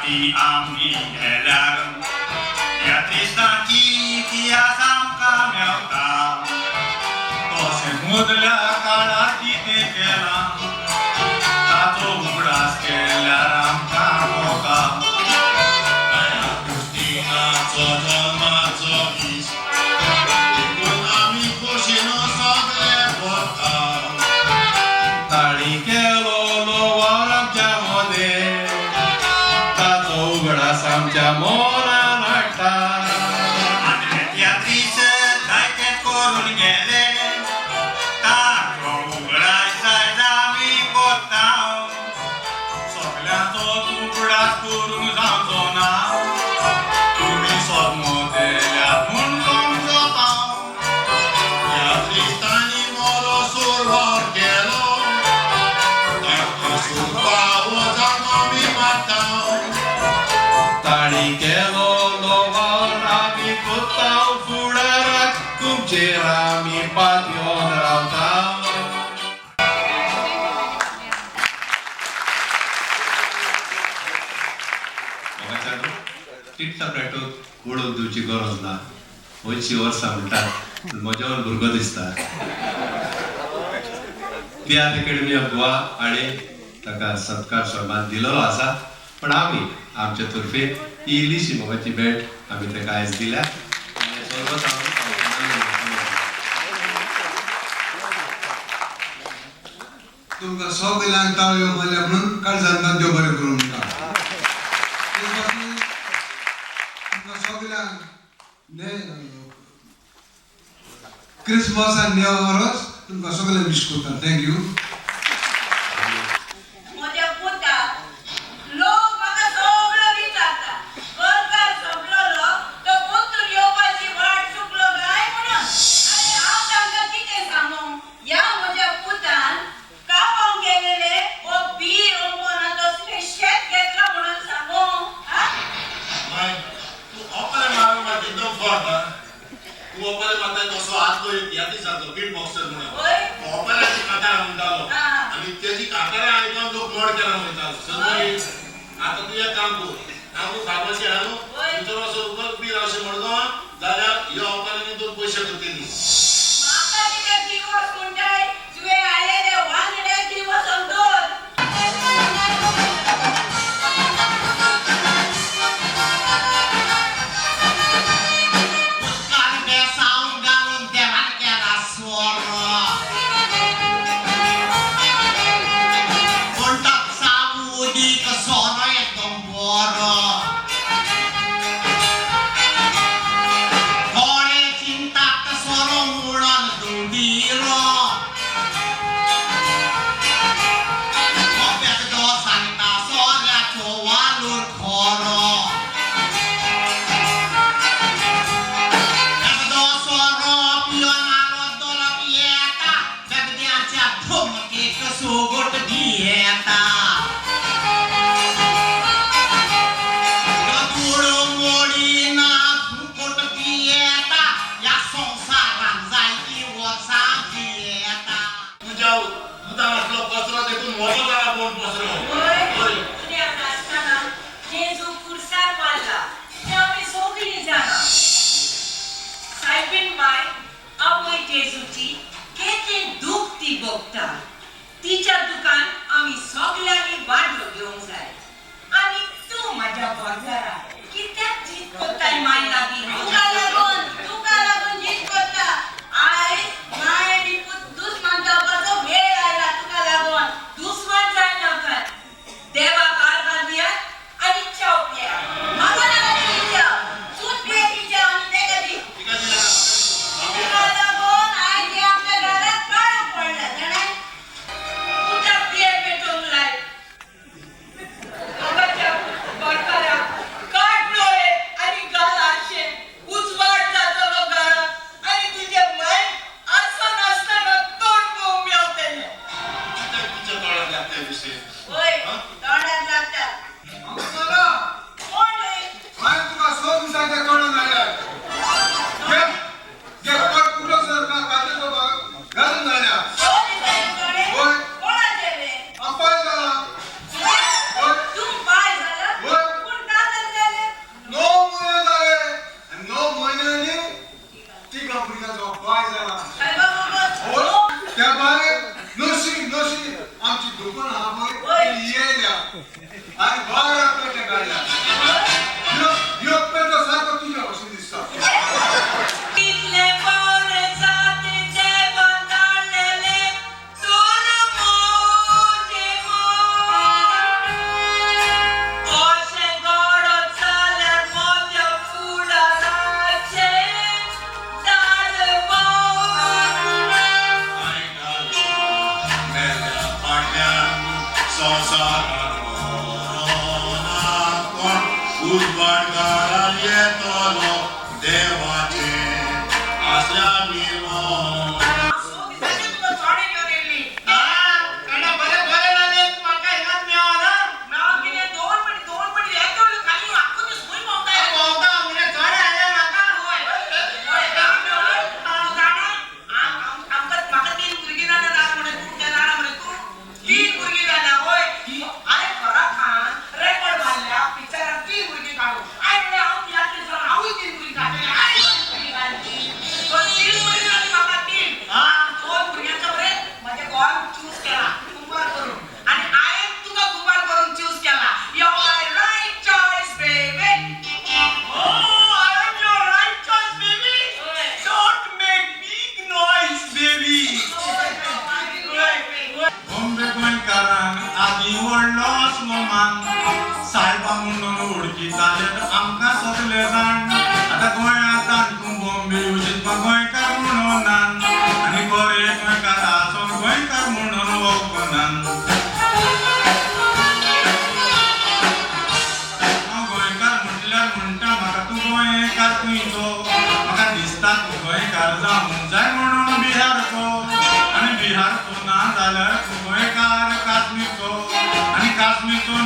ती आमगी गेल्यार ह्या त्रिस्तांची इतिहास आमकां मेवता तशें मदल्या काळार कितें केलां ताचो उगडास केल्यार आमकां कळटा त्या कृष्टिनाचो जल्माचो दीस देखून आमी खोशेन सगळे भरता ताणी केलो लोवार आमच्या मदें ताचो उगडास आमच्या मोरान हाडटा आदल्या दीस जायते करून गेले ताचो उगडास आयज आमी करता सगळ्यांचो उगडास करूंक जावचो ना तुमी सदमो देल्यात म्हूण समजता ह्या क्रिस्तांनी मोरो सुरवार केलो ताका सुरवार वचन आमी मारता ताणी केलो लोवार आमी कोत्ता फुडार तुमचेर आमी पातयोन रावता टिकटाक ओळख दिवची गरज ना वयची वर्सां म्हणटात म्हज्या वर भुरगो दिसता तियात्र अकॅडमी ऑफ गोवा हाणे ताका सत्कार सन्मान दिलेलो आसा पण आमी आमच्या तर्फे ही इल्लीशी मोगाची भेट आमी ताका आयज दिल्या तुमकां सगळ्यांक ताळयो मारल्या म्हणून काळजांतल्यान देव बरें करूं म्हणटा तुमकां सगळ्यांक क्रिसमस आनी न्यू वर्स तुमकां सगळ्यांक विश करता थँक्यू तिच्या दुकान आम्ही सगळ्यांनी वाटलो घेऊंक जाय आणि तू माझ्या बंजारा कित्याक जीत कोत्ताय माय लागीं तुका लागून जीत कोत्ता आयज माय आनी पूत दुस्मान जावपाचो वेळ आयला तुका लागून दुस्मान जाय नाका देवाक आर्गां दियात आनी चाव पियात म्हाका नाका ती चाव तूच पिये ती चाव आनी तेका दी तुका लागून आयज आमच्या घरात काळोख पडला जाणाय उदक पिये पेटोवंक लाय दुकान हा मग येल्या आणि बरं पेटे काढल्या यो पेटो सारखं तुझ्या वर्षी दिसता इथले पावले जातीचे बंधारलेले दोन मोठे मोर. अशे घडत चालल्यार माझ्या फुडाराचे उदवाडकारान येतलो देवाचे असल्या निर्मळ बॉम्बे गोंयकारांक आदी व्हडलो असलो मान साहेबा म्हणून वळखीताले आमकां सगळे जाण आतां गोंयांत तूं बॉम्बे येवशीत गोंयकार म्हणून आनी बरे गोंयकार आसून गोंयकार म्हणून वळखनात. हांव गोंयकार म्हटल्यार म्हणटा म्हाका तूं गोंयकार खंयचो म्हाका दिसता तूं गोंयकार जावंक जाय म्हणून बिहारचो आनी बिहारचो ना जाल्यार तूं गोंयकार काश्मीरचो आनी काश्मीरचो